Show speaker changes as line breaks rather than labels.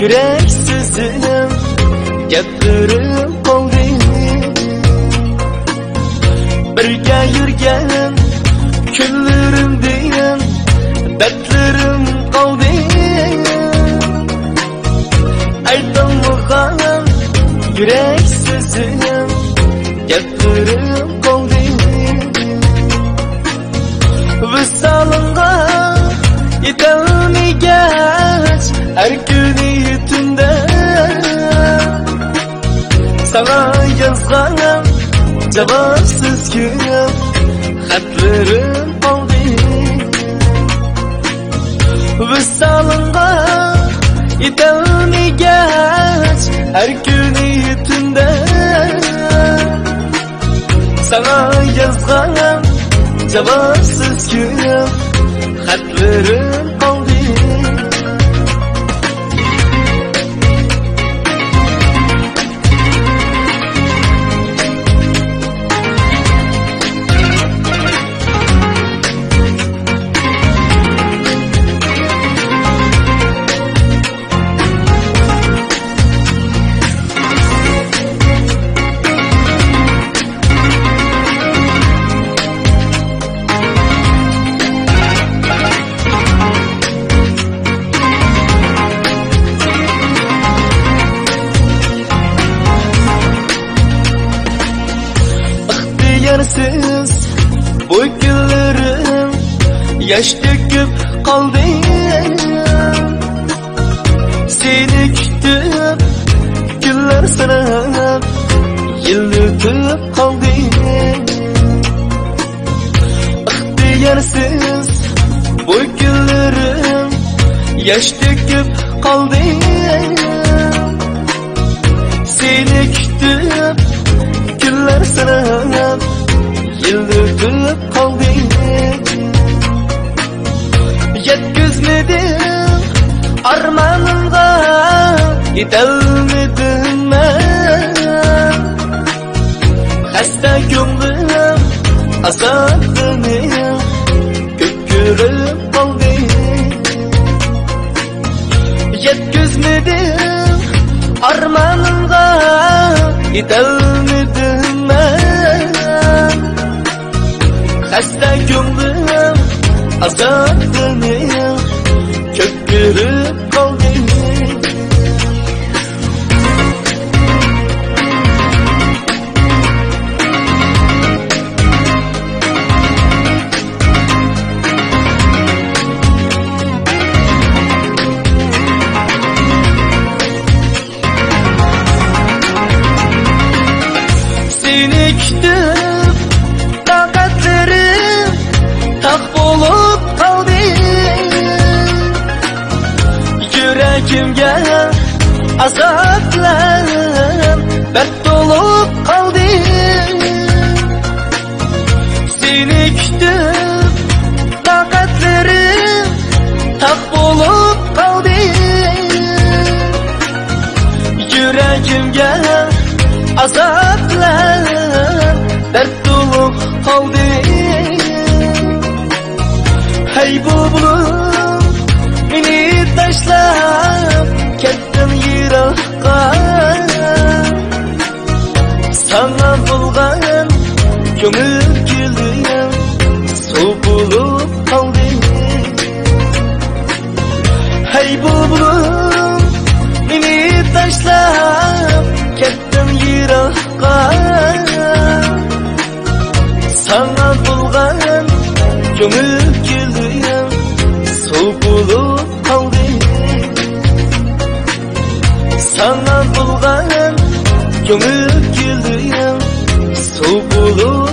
yürek sözünüm gapirib qoldi. Birga yurgan kunlarim degan dardlarim qoldi. Aytolmagan yürek sözünüm gapirib qoldi. Visolingga yetolmagach har kuni tunda sana yozganim javobsiz kunim xatlarim qoldi. Visolingga yetolmagach har kuni tunda sana yozganim javobsiz kunim xatlarim qoldi. Yersiz bu günlerim yaş döküp kaldı. Seni kütüp günler sanıp yıl ötüp kaldı. İhtiyarsiz bu günlerim yaş döküp kaldı. Seni kütüp günler sanıp yıl ötüp kaldı. Yetkizmedim armanımga, yetolmadim ben. Hasta ko'nglim azoblanib ko'kirib qoldi. Yetkizmedim armanımga, yetolmadim ben. Hasta ko'nglim azoblanib ko'kirib qoldi. Seni kutib taqatlarim taq bo'lib qoldi. Yuragimga azoblarim dard to'lib qoldi. Seni kutib taqatlarim taq bo'lib qoldi. Yuragimga azoblarim dard to'lib qoldi. Hey bulbulum meni tashlab ketdin yiroqqa. Sana bo'lgan ko'ngil keldim suv bo'lib qoldi. Hey bulbulum meni tashlab ketdin yiroqqa. Sana bo'lgan ko'ngil keldim suv bo'lib qoldi. Sana bo'lgan ko'ngil keldim suv bo'lib